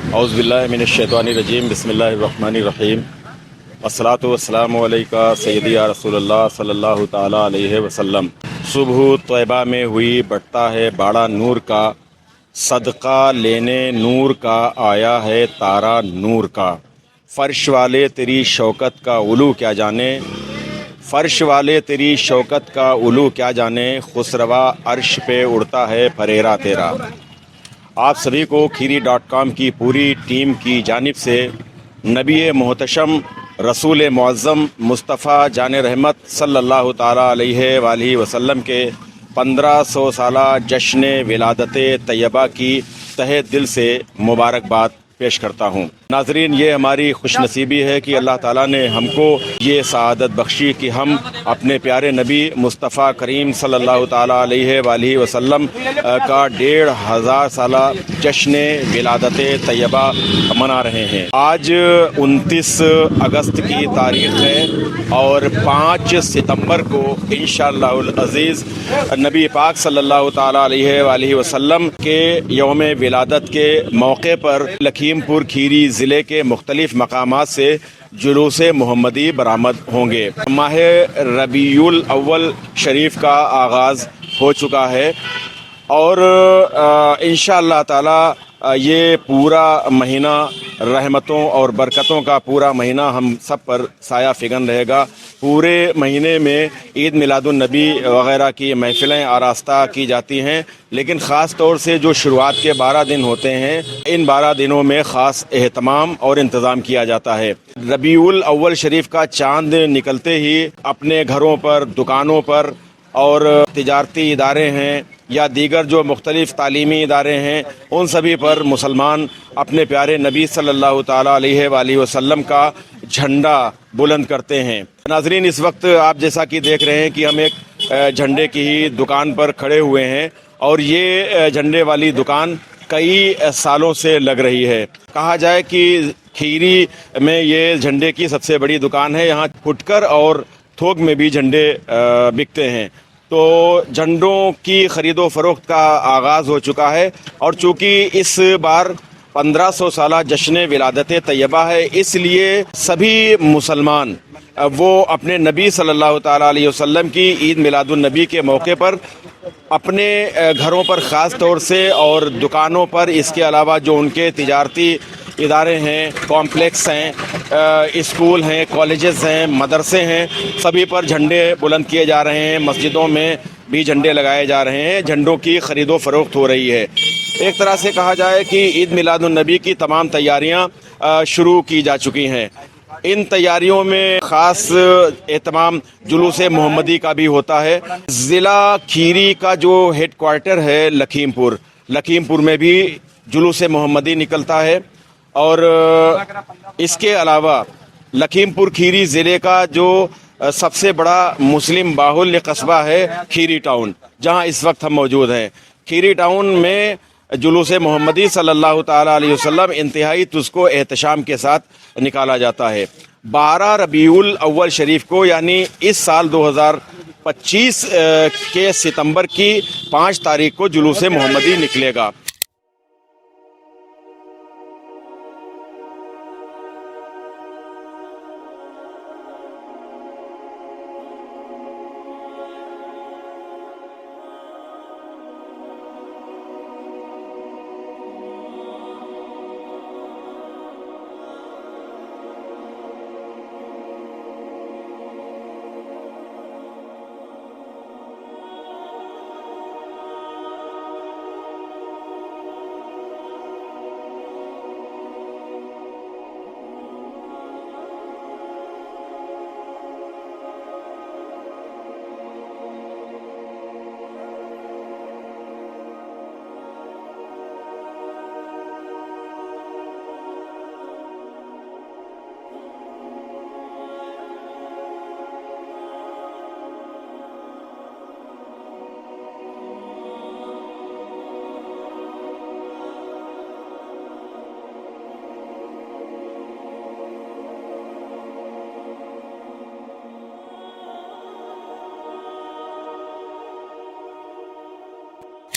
औज़ुबिल्लाहि मिनश्शैतानिर्रजीम बिस्मिल्लाहिर्रहमानिर्रहीम अस्सलातु वस्सलामु अलैका सय्यदी या रसूलल्लाह सल्लल्लाहु ताला अलैहि वसल्लम। सुबह तैयबा में हुई बढ़ता है बाड़ा नूर का, सदका लेने नूर का आया है तारा नूर का। फ़र्श वाले तेरी शौकत का उलू क्या जाने, फ़र्श वाले तेरी शौकत का उलू क्या जाने, खुसरवा अर्श पे उड़ता है फरेरा तेरा। आप सभी को खीरी.com की पूरी टीम की जानिब से नबी मोहतशम रसूल मुअज़्ज़म मुस्तफ़ा जान रहमत सल्लल्लाहु ताला अलैहि वालैहि वसल्लम के 1500 साला जश्न विलादत तैयबा की तहे दिल से मुबारकबाद पेश करता हूँ। नाज़रीन, ये हमारी खुशनसीबी है कि अल्लाह ताला ने हमको ये सआदत बख्शी कि हम अपने प्यारे नबी मुस्तफ़ा करीम सल्लल्लाहु ताला अलैहि वालैहि वसल्लम का 1500 साला जश्न विलादत तैयबा मना रहे हैं। आज 29 अगस्त की तारीख़ है और 5 सितंबर को इंशाअल्लाहुल अज़ीज़ नबी पाक सल्लल्लाहु ताला अलैहि वालैहि वसल्लम के यौम विलादत के मौके पर लखीमपुर खीरी ज़िले के मुख्तलिफ मकामात से जुलूस मोहम्मदी बरामद होंगे। माह रबीउल अव्वल शरीफ का आगाज़ हो चुका है और इंशाअल्लाह ताला ये पूरा महीना रहमतों और बरकतों का पूरा महीना हम सब पर साया फिगन रहेगा। पूरे महीने में ईद मिलादुन्नबी वग़ैरह की महफ़िलें आरास्ता की जाती हैं, लेकिन ख़ास तौर से जो शुरुआत के 12 दिन होते हैं, इन 12 दिनों में ख़ास एहतमाम और इंतज़ाम किया जाता है। रबीउल अव्वल शरीफ का चाँद निकलते ही अपने घरों पर, दुकानों पर और तिजारती इदारे हैं या दीगर जो मुख्तलिफ़ तालीमी इदारे हैं, उन सभी पर मुसलमान अपने प्यारे नबी सल्लल्लाहु ताला अलैहि वसल्लम का झंडा बुलंद करते हैं। नाज़रीन, इस वक्त आप जैसा कि देख रहे हैं कि हम एक झंडे की ही दुकान पर खड़े हुए हैं और ये झंडे वाली दुकान कई सालों से लग रही है। कहा जाए कि खीरी में ये झंडे की सबसे बड़ी दुकान है। यहाँ फुटकर और थोक में भी झंडे बिकते हैं। तो झंडों की ख़रीदो फ़रोख्त का आगाज़ हो चुका है और चूँकि इस बार 1500 साला जश्न विलादत तैयबा है, इसलिए सभी मुसलमान वो अपने नबी सल्लल्लाहु ताला अलैहि वसल्लम की ईद मिलादुन्नबी के मौके पर अपने घरों पर ख़ास तौर से और दुकानों पर, इसके अलावा जो उनके तिजारती इदारे हैं, कॉम्प्लेक्स हैं, स्कूल हैं, कॉलेजेस हैं, मदरसे हैं, सभी पर झंडे बुलंद किए जा रहे हैं। मस्जिदों में भी झंडे लगाए जा रहे हैं। झंडों की ख़रीदो फ़रोख्त हो रही है। एक तरह से कहा जाए कि ईद मिलादुन्नबी की तमाम तैयारियां शुरू की जा चुकी हैं। इन तैयारियों में ख़ास एहतमाम जुलूस मोहम्मदी का भी होता है। ज़िला खीरी का जो हेड क्वार्टर है लखीमपुर में भी जुलूस मोहम्मदी निकलता है और इसके अलावा लखीमपुर खीरी ज़िले का जो सबसे बड़ा मुस्लिम बाहुल्य कस्बा है खीरी टाउन, जहां इस वक्त हम मौजूद हैं। खीरी टाउन में जुलूस मोहम्मदी सल्लल्लाहु ताला अलैहि वसल्लम इंतहाई तुज़को एहतशाम के साथ निकाला जाता है। 12 रबीउल अव्वल शरीफ को, यानी इस साल 2025 के सितंबर की 5 तारीख को जुलूस मोहम्मदी निकलेगा।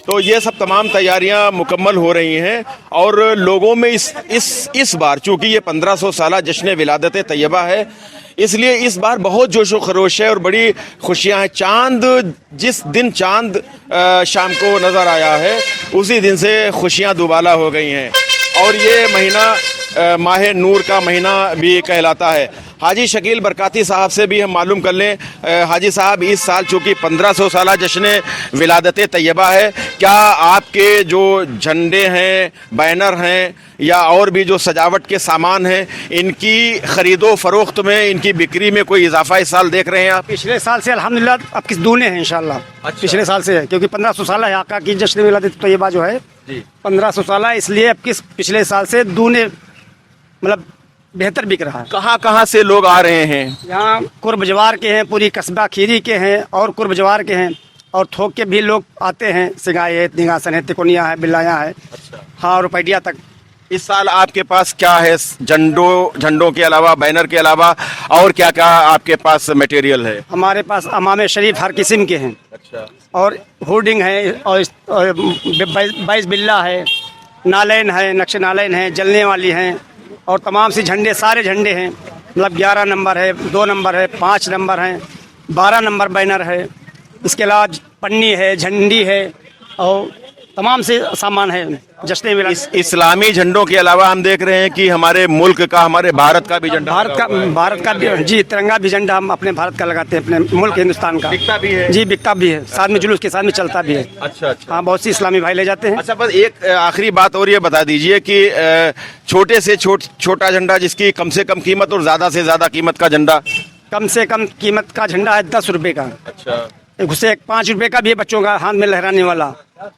तो ये सब तमाम तैयारियां मुकम्मल हो रही हैं और लोगों में इस बार चूंकि ये 1500 साला जश्न विलादत तैयबा है, इसलिए इस बार बहुत जोश व खरोश है और बड़ी खुशियां हैं। चांद जिस दिन चांद शाम को नज़र आया है उसी दिन से खुशियां दुबाला हो गई हैं और ये महीना माह नूर का महीना भी कहलाता है। हाजी शकील बरकाती साहब से भी हम मालूम कर लें, हाजी साहब इस साल चूँकि 1500 साला जश्न विलादत तैयबा है, क्या आपके जो झंडे हैं, बैनर हैं या और भी जो सजावट के सामान हैं, इनकी ख़रीदो फरोख्त में, इनकी बिक्री में कोई इजाफा इस साल देख रहे हैं आप? पिछले साल से अल्हम्दुलिल्लाह अब किस दूने हैं इंशाल्लाह। अच्छा। पिछले साल से है क्योंकि 1500 साल है आका की जश्न विलादत तैयबा जो है 1500 साल, इसलिए अब किस पिछले साल से दूने मतलब बेहतर बिक रहा है। कहाँ कहाँ से लोग आ रहे हैं? यहाँ कुर्ब जवार के हैं, पूरी कस्बा खीरी के हैं और कुर्ब जवार के हैं और थोक के भी लोग आते हैं। सिगाई है, निगासन है, तिकोनिया है, बिल्लाया है। अच्छा। हाँ, और रुपैया तक। इस साल आपके पास क्या है झंडों के अलावा, बैनर के अलावा और क्या क्या आपके पास मटेरियल है? हमारे पास अमाम शरीफ हर किस्म के हैं। अच्छा। और होर्डिंग है और 22 बिल्ला है, नालैन है, नक्श नालैन है, जलने वाली हैं और तमाम सी झंडे, सारे झंडे हैं। मतलब 11 नंबर है, 2 नंबर है, 5 नंबर हैं, 12 नंबर बैनर है। इसके अलावा पन्नी है, झंडी है और तमाम से सामान है जश्न विलादत। इस्लामी झंडों के अलावा हम देख रहे हैं कि हमारे मुल्क का, हमारे भारत का भी झंडा, भारत का भी जी, तिरंगा भी झंडा हम अपने भारत का लगाते हैं, अपने मुल्क हिंदुस्तान का। बिकता भी है? जी, बिकता भी है, साथ में जुलूस के साथ में चलता भी है। अच्छा अच्छा। हाँ, बहुत सी इस्लामी भाई ले जाते हैं। अच्छा, बस एक आखिरी बात और ये बता दीजिए कि छोटे से छोटा झंडा जिसकी कम से कम कीमत और ज्यादा से ज्यादा कीमत का झंडा? कम से कम कीमत का झंडा है 10 रुपए का। अच्छा। उससे 5 रुपए का भी है बच्चों का हाथ में लहराने वाला।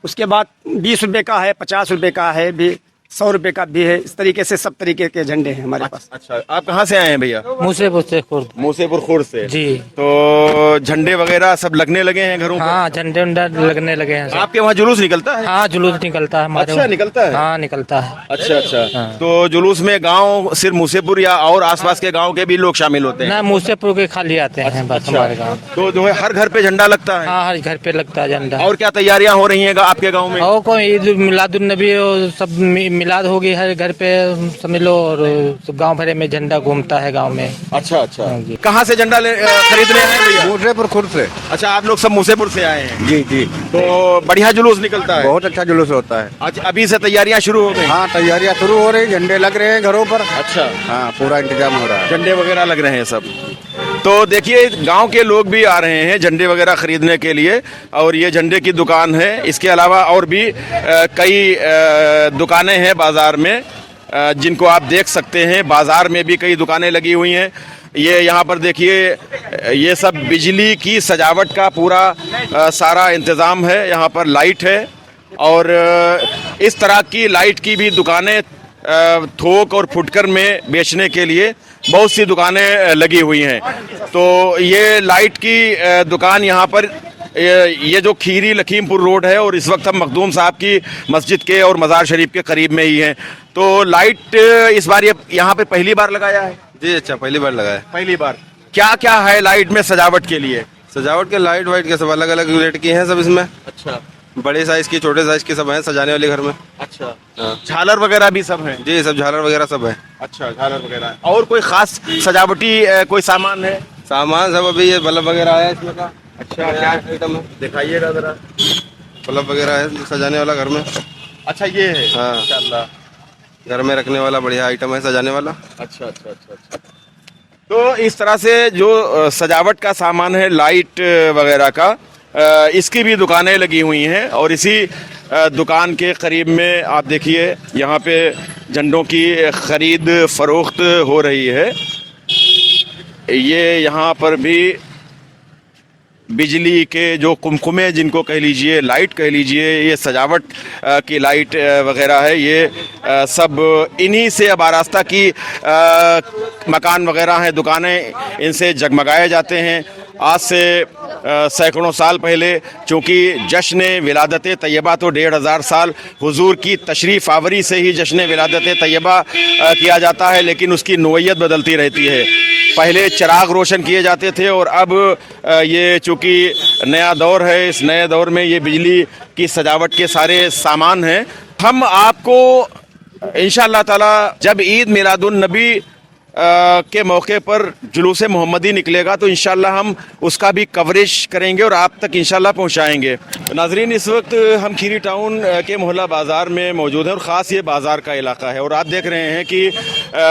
उसके बाद 20 रुपए का है, 50 रुपए का है भी, 100 रुपए का भी है। इस तरीके से सब तरीके के झंडे हैं हमारे पास। अच्छा, आप कहाँ से आए हैं भैया? मूसेपुर खुर्द से जी। तो झंडे वगैरह सब लगने लगे हैं घरों पर? हाँ, झंडे उंडे लगने लगे हैं। आपके वहाँ जुलूस निकलता है? हाँ, जुलूस निकलता है हमारे। अच्छा, निकलता है? हाँ, निकलता है। अच्छा अच्छा। हाँ। तो जुलूस में गांव सिर्फ मूसेपुर या और आसपास के गांव के भी लोग शामिल होते हैं? ना, मूसेपुर के खाली आते हैं बस हमारे गाँव। तो जो है हर घर पे झंडा लगता है? हाँ, हर घर पे लगता है झंडा। और क्या तैयारियां हो रही हैं आपके गाँव में? और कोई ईद मिलादुन नबी सब मिलाद होगी हर घर पे समझ लो, और गांव भरे में झंडा घूमता है गांव में। अच्छा अच्छा। कहाँ से झंडा खरीदने आए हैं भैया? मूसेपुर खुर्द से। अच्छा, आप लोग सब मूसेपुर से आए हैं? जी जी। तो बढ़िया जुलूस निकलता है? बहुत अच्छा जुलूस होता है। अच्छा, अभी से तैयारियां शुरू हो गई? हाँ, तैयारियां शुरू हो रही, झंडे लग रहे हैं घरों पर। अच्छा। हाँ, पूरा इंतजाम हो रहा है, झंडे वगैरह लग रहे हैं सब। तो देखिए, गांव के लोग भी आ रहे हैं झंडे वगैरह खरीदने के लिए और ये झंडे की दुकान है। इसके अलावा और भी कई दुकानें हैं बाजार में जिनको आप देख सकते हैं। बाजार में भी कई दुकानें लगी हुई हैं। ये यहाँ पर देखिए, ये सब बिजली की सजावट का पूरा सारा इंतज़ाम है। यहाँ पर लाइट है और इस तरह की लाइट की भी दुकानें थोक और फुटकर में बेचने के लिए बहुत सी दुकानें लगी हुई हैं। तो ये लाइट की दुकान यहाँ पर, ये जो खीरी लखीमपुर रोड है और इस वक्त हम मखदूम साहब की मस्जिद के और मज़ार शरीफ के करीब में ही हैं। तो लाइट इस बार ये यहाँ पे पहली बार लगाया है? जी। अच्छा, पहली बार लगा है। पहली बार। क्या क्या है लाइट में सजावट के लिए? सजावट के लाइट वाइट के सब अलग अलग रेट की हैं सब इसमें। अच्छा। बड़े साइज की, छोटे साइज की सब हैं सजाने वाले घर में। अच्छा। झालर वगैरह भी सब है? जी, सब झालर वगैरह सब है। अच्छा, झालर वगैरह। और कोई खास सजावटी कोई सामान है? सामान सब अभी ये बल्ब वगैरह है इसमें का। अच्छा, क्या आइटम है दिखाइएगा जरा। बल्ब वगैरह है सजाने वाला घर में। अच्छा, ये है? हाँ, इंशाल्लाह घर में रखने वाला बढ़िया आइटम है सजाने वाला। अच्छा अच्छा अच्छा अच्छा। तो इस तरह से जो सजावट का सामान है, लाइट वगैरह का, इसकी भी दुकानें लगी हुई हैं और इसी दुकान के करीब में आप देखिए यहाँ पे झंडों की ख़रीद फरोख्त हो रही है। ये यहाँ पर भी बिजली के जो कुमकुमे जिनको कह लीजिए, लाइट कह लीजिए, ये सजावट की लाइट वगैरह है, ये सब इन्हीं से अब आरास्ता की मकान वगैरह हैं, दुकानें, इनसे जगमगाए जाते हैं। आज से सैकड़ों साल पहले, चूँकि जश्न विलादत तैयबा तो 1500 साल हुजूर की तशरीफ़ आवरी से ही जश्न विलादत तैयबा किया जाता है, लेकिन उसकी नोयत बदलती रहती है। पहले चिराग रोशन किए जाते थे और अब ये चूँकि नया दौर है, इस नए दौर में ये बिजली की सजावट के सारे सामान हैं। हम आपको इंशाअल्लाह ताला जब ईद मिलादुन नबी के मौके पर जुलूस मोहम्मदी निकलेगा तो इंशाअल्लाह हम उसका भी कवरेज करेंगे और आप तक इंशाअल्लाह पहुंचाएंगे। नाजरीन, इस वक्त हम खीरी टाउन के मोहल्ला बाज़ार में मौजूद हैं और ख़ास ये बाज़ार का इलाका है और आप देख रहे हैं कि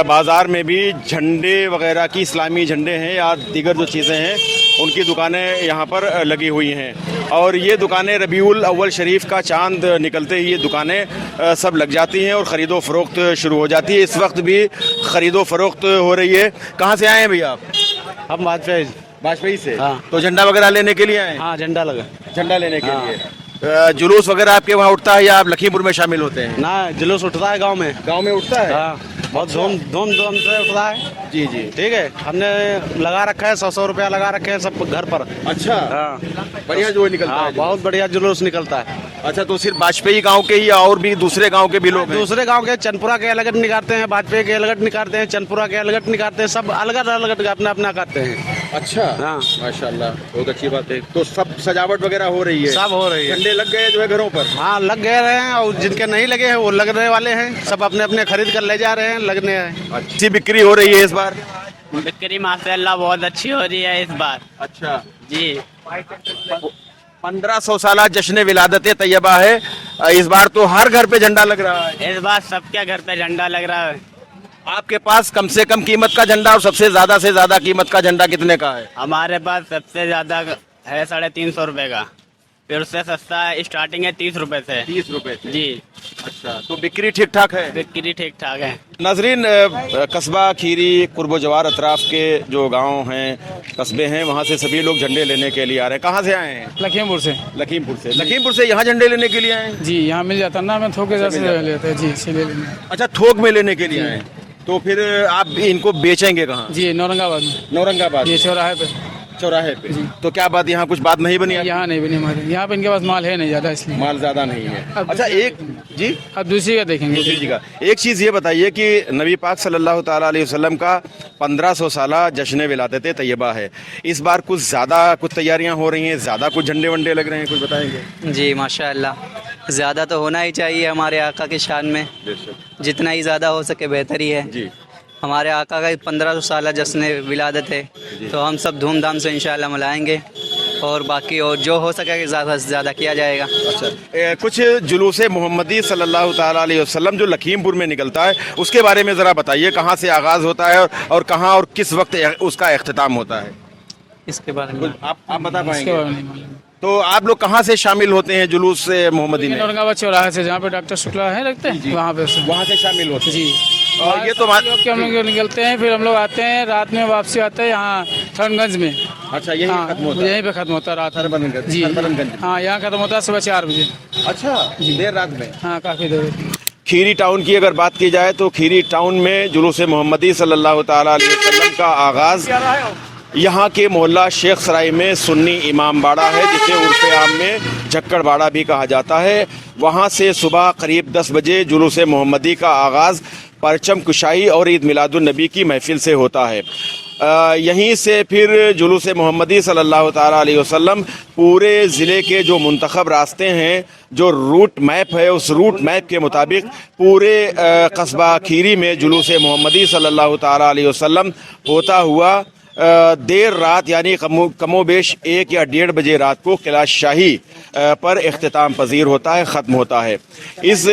बाज़ार में भी झंडे वगैरह की इस्लामी झंडे हैं या दीगर जो चीज़ें हैं उनकी दुकानें यहाँ पर लगी हुई हैं और ये दुकानें रबीउल अव्वल शरीफ का चांद निकलते ही ये दुकानें सब लग जाती हैं और ख़रीदो फ़रोख्त शुरू हो जाती है। इस वक्त भी ख़रीदो फ़रोख्त हो रही है। कहाँ से आए हैं भैया आप? हम वाजपेयी से। हाँ। तो झंडा वगैरह लेने के लिए आए हैं? हाँ, झंडा लगा। झंडा लेने के लिए जुलूस वगैरह आपके वहाँ उठता है या आप लखीमपुर में शामिल होते हैं? ना, जुलूस उठता है गांव में उठता है। हाँ, बहुत धूम से उठता है। जी जी, ठीक है, हमने लगा रखा है 100 रुपया लगा रखे हैं सब घर पर। अच्छा, हाँ, बढ़िया जो निकलता हाँ, है। बहुत बढ़िया जुलूस निकलता है। अच्छा, तो सिर्फ वाजपेयी गांव के ही या और भी दूसरे गांव के भी लोग हैं? दूसरे गांव के चंदपुरा के अलग निकालते हैं, वाजपेयी के अलग निकालते हैं, चंदपुरा के अलग निकालते हैं, सब अलग अलग अपना अपना करते हैं। अच्छा, हाँ, माशाल्लाह, बहुत अच्छी बात है। तो सब सजावट वगैरह हो रही है? सब हो रही है। झंडे लग गए जो है घरों पर? हाँ, लग गए रहे हैं और जिनके नहीं लगे हैं वो लगने वाले हैं। सब अपने अपने खरीद कर ले जा रहे हैं, लगने हैं। अच्छी बिक्री हो रही है इस बार? बिक्री माशाल्लाह बहुत अच्छी हो रही है इस बार। अच्छा जी, 1500 साला जश्न विलादत तैयबा है, इस बार तो हर घर पे झंडा लग रहा है। इस बार सबके घर पे झंडा लग रहा है। आपके पास कम से कम कीमत का झंडा और सबसे ज्यादा कीमत का झंडा कितने का है? हमारे पास सबसे ज्यादा है 350 रुपए का, फिर उससे सस्ता है, स्टार्टिंग है 30 रुपए से। 30 रुपए से? जी, अच्छा, तो बिक्री ठीक ठाक है? बिक्री ठीक ठाक है। नाजरीन, कस्बा खीरी कुर्बो जवार अतराफ के जो गांव हैं, कस्बे हैं, वहाँ से सभी लोग झंडे लेने के लिए आ रहे हैं। कहाँ से आए हैं? लखीमपुर से। लखीमपुर से यहाँ झंडे लेने के लिए आए हैं? जी, यहाँ मिल जाता ना, मैं थोक के से लेते हैं। जी, इसीलिए लेने। अच्छा, थोक में लेने के लिए आए हैं। तो फिर आप इनको बेचेंगे कहाँ? जी, नौरंगाबाद में। औरंगाबाद? ये चौराहे पे। तो क्या बात, यहाँ कुछ बात नहीं बनी? यहाँ नहीं बनी हमारे, यहाँ पे इनके पास माल है नहीं ज्यादा, इसलिए माल ज्यादा नहीं है। अच्छा, एक जी, अब दूसरी का देखेंगे। दूसरी जगह एक चीज़ ये बताइए कि नबी पाक सल्लल्लाहु ताला अलैहि वसल्लम का 1500 साला जश्न विलादत तैयबा है, इस बार कुछ ज़्यादा कुछ तैयारियां हो रही हैं, ज़्यादा कुछ झंडे वंडे लग रहे हैं, कुछ बताएंगे? जी माशाअल्लाह, ज़्यादा तो होना ही चाहिए हमारे आका के शान में, जितना ही ज़्यादा हो सके बेहतर ही है। जी, हमारे आका का 1500 साला जश्न विलादत है, तो हम सब धूमधाम से इंशाअल्लाह मनाएंगे और बाकी और जो हो सके ज़्यादा से ज़्यादा किया जाएगा। अच्छा, कुछ जुलूस मोहम्मदी सल्लल्लाहु ताला अलैहि वसल्लम जो लखीमपुर में निकलता है उसके बारे में ज़रा बताइए, कहाँ से आगाज़ होता है और कहाँ और किस वक्त उसका अख्तिताम होता है? इसके बारे में आप बता इसके पाएंगे? बारे में नहीं मालूम। तो आप लोग कहाँ से शामिल होते हैं जुलूस मोहम्मदी में? औरंगाबाद चौराहे से, जहाँ पे डॉक्टर शुक्ला है लगते हैं, वहाँ पे से। वहाँ से शामिल होते हैं? जी, और ये तो लोग के हम लोग निकलते हैं, फिर हम लोग आते हैं, रात में वापसी आते हैं यहाँ थरणगंज में। अच्छा, यही हाँ, खत्म होता है? यहीं पे खत्म होता है रात में। थरबनगंज? जी, थरबनगंज। हाँ, यहाँ खत्म होता है सुबह 4 बजे। अच्छा, देर रात में? हाँ, काफी देर होती है। खीरी टाउन की अगर बात की जाए तो खीरी टाउन में जुलूस मोहम्मदी सल्लल्लाहु ताला अलैहि वसल्लम का आगाज़ यहाँ के मोहल्ला शेख सराय में सुन्नी इमाम बाड़ा है, जिसे उर्फ़े आम में झक्कड़ बाड़ा भी कहा जाता है। वहाँ से सुबह करीब 10 बजे जुलूस मोहम्मदी का आगाज़ परचम कुशाई और ईद मिलादुन नबी की महफिल से होता है। यहीं से फिर जुलूस मोहम्मदी सल्लल्लाहु ताला अलैहि वसल्लम पूरे ज़िले के जो मुंतखब रास्ते हैं, जो रूट मैप है, उस रूट मैप के मुताबिक पूरे कस्बा खीरी में जुलूस मोहम्मदी सल्लल्लाहु ताला अलैहि वसल्लम होता हुआ देर रात यानी कमोबेश 1 या 1:30 बजे रात को किला शाही पर इख्तिताम पजीर होता है, ख़त्म होता है। इस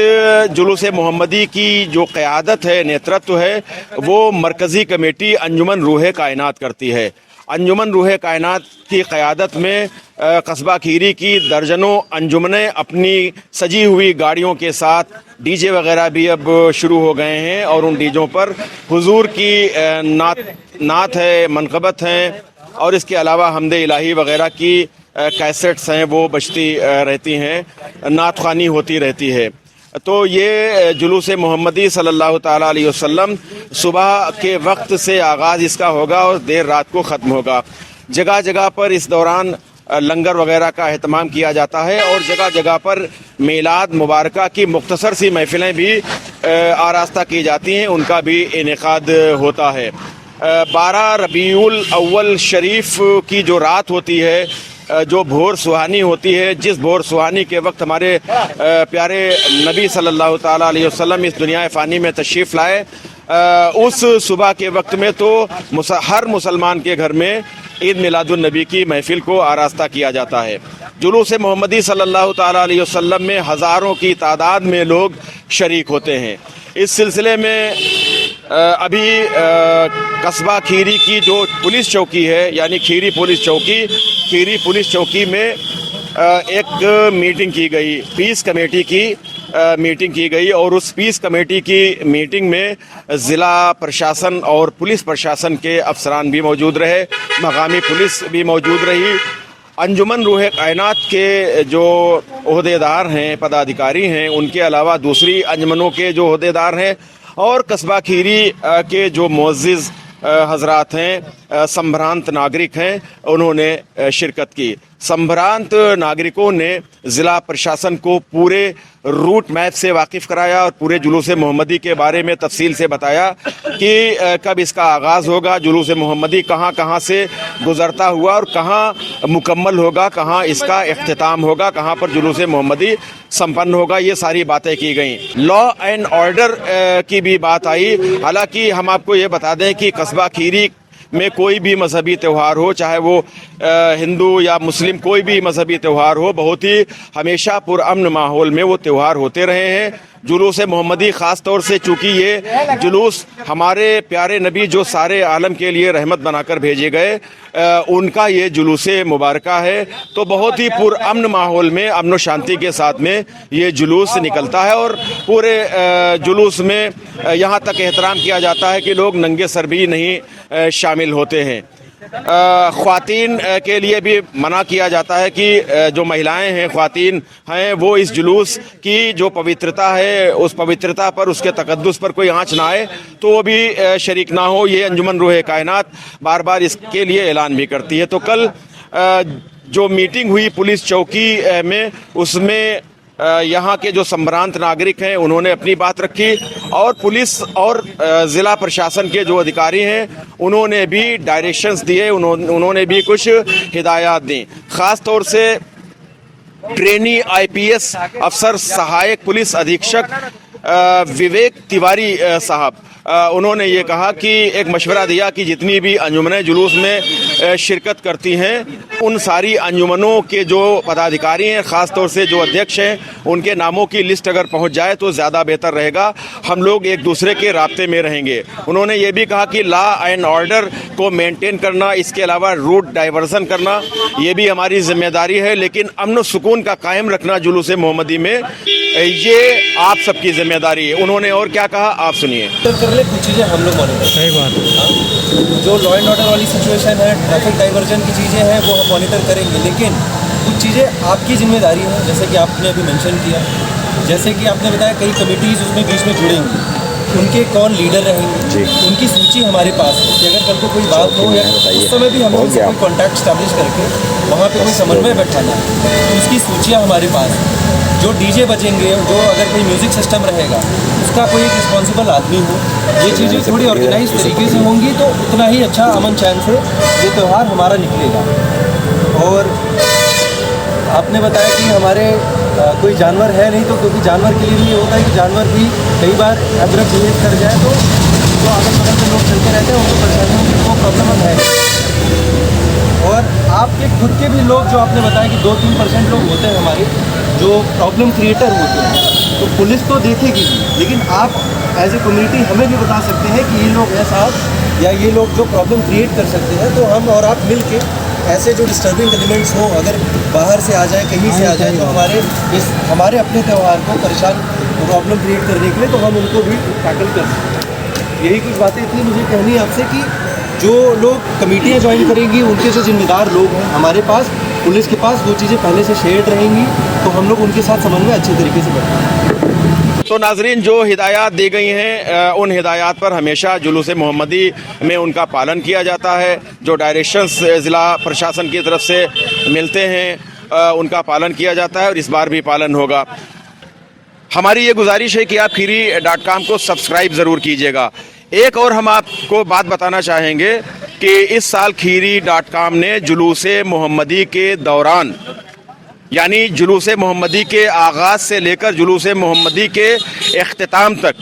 जुलूस मोहम्मदी की जो क़यादत है, नेतृत्व है, वो मरकज़ी कमेटी अंजुमन रूह कायनात करती है। अंजुमन रूह कायनात की क़यादत में कस्बा खीरी की दर्जनों अंजुमनें अपनी सजी हुई गाड़ियों के साथ, डीजे वगैरह भी अब शुरू हो गए हैं और उन डीजों पर हुजूर की नात है, मनक़बत हैं और इसके अलावा हमदे इलाही वगैरह की कैसेट्स हैं, वो बजती रहती हैं, नात ख़्वानी होती रहती है। तो ये जुलूस मोहम्मदी सल्लल्लाहु ताला अलैहि वसल्लम सुबह के वक्त से आगाज़ इसका होगा और देर रात को ख़त्म होगा। जगह जगह पर इस दौरान लंगर वगैरह का अहतमाम किया जाता है और जगह जगह पर मीलाद मुबारका की मुख्तसर सी महफिलें भी आरास्ता की जाती हैं, उनका भी इनेकाद होता है। 12 रबीउल अव्वल शरीफ की जो रात होती है जो भोर सुहानी होती है, जिस भोर सुहानी के वक्त हमारे प्यारे नबी सल्लल्लाहु ताला अलैहि वसल्लम इस दुनिया फ़ानी में तशरीफ़ लाए, उस सुबह के वक्त में तो हर मुसलमान के घर में ईद मिलादुन नबी की महफिल को आरास्ता किया जाता है। जुलूस मोहम्मदी सल्लल्लाहु ताला अलैहि वसल्लम में हज़ारों की तादाद में लोग शरीक होते हैं। इस सिलसिले में अभी कस्बा खीरी की जो पुलिस चौकी है, यानी खीरी पुलिस चौकी में एक मीटिंग की गई, पीस कमेटी की मीटिंग की गई, और उस पीस कमेटी की मीटिंग में ज़िला प्रशासन और पुलिस प्रशासन के अफसरान भी मौजूद रहे, मकामी पुलिस भी मौजूद रही, अंजुमन रूह कायनात के जो ओहदेदार हैं, पदाधिकारी हैं, उनके अलावा दूसरी अंजुमनों के जो ओहदेदार हैं, और कस्बा खीरी के जो मुअज़्ज़िज़ हज़रात हैं, संभ्रांत नागरिक हैं, उन्होंने शिरकत की। संभ्रांत नागरिकों ने ज़िला प्रशासन को पूरे रूट मैप से वाकिफ़ कराया और पूरे जुलूस मोहम्मदी के बारे में तफसील से बताया कि कब इसका आगाज़ होगा, जुलूस मोहम्मदी कहाँ कहाँ से गुज़रता हुआ और कहाँ मुकम्मल होगा, कहाँ इसका इख्तिताम होगा, कहाँ पर जुलूस मोहम्मदी संपन्न होगा, ये सारी बातें की गई। लॉ एंड ऑर्डर की भी बात आई। हालांकि हम आपको ये बता दें कि कस्बा खीरी में कोई भी मजहबी त्यौहार हो, चाहे वो हिंदू या मुस्लिम, कोई भी मजहबी त्यौहार हो, बहुत ही हमेशा पुरअमन माहौल में वो त्यौहार होते रहे हैं। जुलूस मोहम्मदी ख़ास तौर से, चूँकि ये जुलूस हमारे प्यारे नबी जो सारे आलम के लिए रहमत बनाकर भेजे गए, उनका ये जुलूस मुबारका है, तो बहुत ही पुरअमन माहौल में, अमन व शांति के साथ में ये जुलूस निकलता है। और पूरे जुलूस में यहाँ तक एहतराम किया जाता है कि लोग नंगे सर भी नहीं शामिल होते हैं। ख्वातीन के लिए भी मना किया जाता है कि जो महिलाएं हैं, ख्वातीन हैं, वो इस जुलूस की जो पवित्रता है, उस पवित्रता पर, उसके तकद्दुस पर कोई आँच ना आए, तो वो भी शरीक ना हो। ये अंजुमन रूह कायनात बार बार इसके लिए ऐलान भी करती है। तो कल जो मीटिंग हुई पुलिस चौकी में, उसमें यहाँ के जो संभ्रांत नागरिक हैं, उन्होंने अपनी बात रखी, और पुलिस और ज़िला प्रशासन के जो अधिकारी हैं, उन्होंने भी डायरेक्शंस दिए, उन्होंने भी कुछ हिदायत दी। ख़ास तौर से ट्रेनी IPS अफसर सहायक पुलिस अधीक्षक विवेक तिवारी साहब, उन्होंने ये कहा कि एक मशवरा दिया कि जितनी भी अंजुमनें जुलूस में शिरकत करती हैं, उन सारी अंजुमनों के जो पदाधिकारी हैं, ख़ास तौर से जो अध्यक्ष हैं, उनके नामों की लिस्ट अगर पहुंच जाए तो ज़्यादा बेहतर रहेगा, हम लोग एक दूसरे के राब्ते में रहेंगे। उन्होंने ये भी कहा कि लॉ एंड ऑर्डर को मेंटेन करना, इसके अलावा रूट डाइवर्सन करना, ये भी हमारी जिम्मेदारी है, लेकिन अमन सुकून का कायम रखना जुलूस मोहम्मदी में, ये आप सबकी जिम्मेदारी है। उन्होंने और क्या कहा, आप सुनिए। कुछ चीज़ें हम लोग मॉनिटर, सही बात, जो लॉ एंड ऑर्डर वाली सिचुएशन है, ट्रैफिक डाइवर्जन की चीज़ें हैं, वो हम मॉनिटर करेंगे, लेकिन कुछ चीज़ें आपकी जिम्मेदारी है, जैसे कि आपने अभी मेंशन किया, जैसे कि आपने बताया कई कमिटीज़ उसमें बीच में जुड़ेंगी, उनके कौन लीडर रहेंगे, उनकी सूची हमारे पास है कि अगर कल को कोई बात हो या उस समय भी हमें उनसे कोई कॉन्टैक्ट स्टैब्लिश करके वहाँ पे कोई समन्वय बैठाना है, तो उसकी सूचियाँ हमारे पास हैं। जो डीजे बजेंगे, जो अगर कोई म्यूज़िक सिस्टम रहेगा, उसका कोई एक रिस्पॉन्सिबल आदमी हो, ये चीज़ें थोड़ी ऑर्गेनाइज तरीके से होंगी तो उतना ही अच्छा अमन चैन से ये त्यौहार हमारा निकलेगा। और आपने बताया कि हमारे कोई जानवर है नहीं, तो क्योंकि जानवर के लिए भी ये होता है कि जानवर भी कई बार एब्रप्ट बिहेव कर जाए, तो जो अगल बगल से लोग चलते रहते हैं उनको परेशानी होगी, वो प्रॉब्लम है। और आपके खुद के भी लोग, जो आपने बताया कि 2-3% लोग होते हैं हमारे जो प्रॉब्लम क्रिएटर होते हैं, तो पुलिस तो देखेगी, लेकिन आप एज ए कम्युनिटी हमें भी बता सकते हैं कि ये लोग हैं साहब, या ये लोग जो प्रॉब्लम क्रिएट कर सकते हैं, तो हम और आप मिल के ऐसे जो डिस्टर्बिंग एलिमेंट्स हो, अगर बाहर से आ जाए, कहीं से आ जाए, तो हमारे अपने त्यौहार को परेशान, प्रॉब्लम क्रिएट करने के लिए, तो हम उनको भी टैकल कर सकते हैं। यही कुछ बातें थी मुझे कहनी आपसे कि जो लोग कमेटियाँ ज्वाइन करेंगी, उनके जो जिम्मेदार लोग हैं हमारे पास, पुलिस के पास, वो चीज़ें पहले से शेयर्ड रहेंगी, तो हम लोग उनके साथ समन्वय अच्छे तरीके से करेंगे। तो नाजरीन, जो हिदायत दी गई हैं, उन हिदायत पर हमेशा जुलूस मोहम्मदी में उनका पालन किया जाता है। जो डायरेक्शंस ज़िला प्रशासन की तरफ से मिलते हैं, उनका पालन किया जाता है, और इस बार भी पालन होगा। हमारी ये गुजारिश है कि आप खीरी.com को सब्सक्राइब ज़रूर कीजिएगा। एक और हम आपको बात बताना चाहेंगे कि इस साल खीरी.com ने जुलूस मोहम्मदी के दौरान, यानी जुलूस मोहम्मदी के आगाज़ से लेकर जुलूस मोहम्मदी के इख्तिताम तक,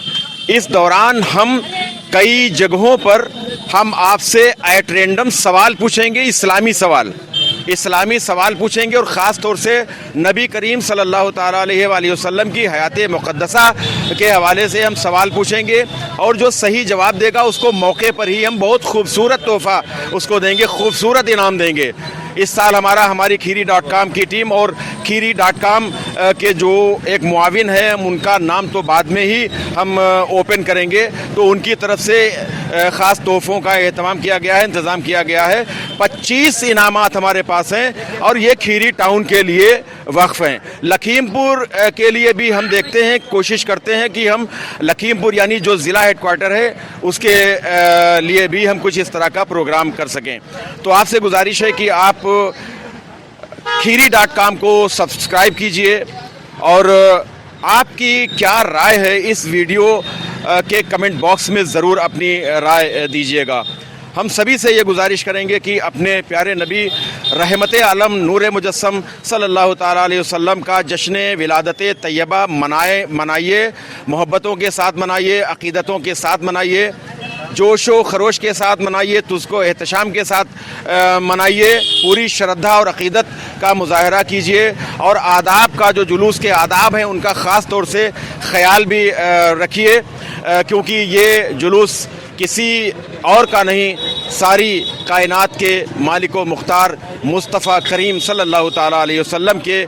इस दौरान हम कई जगहों पर हम आपसे एट रैंडम सवाल पूछेंगे, इस्लामी सवाल पूछेंगे और ख़ास तौर से नबी करीम सल्लल्लाहु ताला अलैहि वसल्लम की हयात मुक़द्दसा के हवाले से हम सवाल पूछेंगे और जो सही जवाब देगा उसको मौके पर ही हम बहुत खूबसूरत तोहफ़ा उसको देंगे, खूबसूरत इनाम देंगे। इस साल हमारी खीरी.com की टीम और खीरी.com के जो एक मुआविन है, हम उनका नाम तो बाद में ही हम ओपन करेंगे, तो उनकी तरफ से ख़ास तोहफ़ों का एहतमाम किया गया है, इंतज़ाम किया गया है। 25 इनामात हमारे पास हैं और ये खीरी टाउन के लिए वक्फ़ हैं। लखीमपुर के लिए भी हम देखते हैं, कोशिश करते हैं कि हम लखीमपुर यानी जो ज़िला हेडक्वार्टर है उसके लिए भी हम कुछ इस तरह का प्रोग्राम कर सकें। तो आपसे गुजारिश है कि आप खीरी.com को सब्सक्राइब कीजिए और आपकी क्या राय है इस वीडियो के कमेंट बॉक्स में ज़रूर अपनी राय दीजिएगा। हम सभी से ये गुजारिश करेंगे कि अपने प्यारे नबी रहमत आलम नूर मुजस्सम सल्लल्लाहु ताला अलैहि वसल्लम का जश्न विलादत तैयबा मनाइए, मोहब्बतों के साथ मनाइए, अक़ीदतों के साथ मनाइए, जोश व खरोश के साथ मनाइए, तुझको एहतशाम के साथ मनाइए, पूरी श्रद्धा और अक़ीदत का मुज़ाहरा कीजिए और आदाब का जो जुलूस के आदाब हैं उनका ख़ास तौर से ख़याल भी रखिए, क्योंकि ये जुलूस किसी और का नहीं, सारी कायनात के मालिक व मुख्तार मुस्तफ़ा करीम सल्लल्लाहु ताला अलैहि वसल्लम के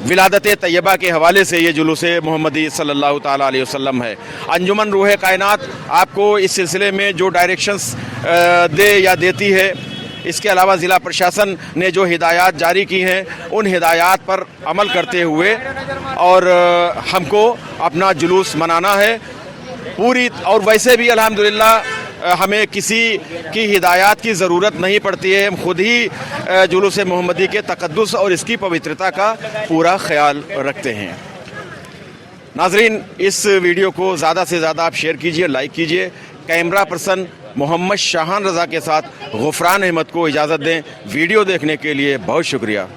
विलादत तैयबा के हवाले से ये जुलूस मोहम्मदी सल्लल्लाहु ताला अलैहि वसल्लम है। अंजुमन रूह कायनात आपको इस सिलसिले में जो डायरेक्शंस दे या देती है, इसके अलावा ज़िला प्रशासन ने जो हिदायत जारी की हैं उन हिदायत पर अमल करते हुए और हमको अपना जुलूस मनाना है पूरी। और वैसे भी अल्हम्दुलिल्लाह हमें किसी की हिदायत की ज़रूरत नहीं पड़ती है, हम खुद ही जुलूस मोहम्मदी के तक़द्दुस और इसकी पवित्रता का पूरा ख्याल रखते हैं। नाज़रीन, इस वीडियो को ज़्यादा से ज़्यादा आप शेयर कीजिए, लाइक कीजिए। कैमरा पर्सन मोहम्मद शाहान रज़ा के साथ गुफ़रान अहमद को इजाज़त दें। वीडियो देखने के लिए बहुत शुक्रिया।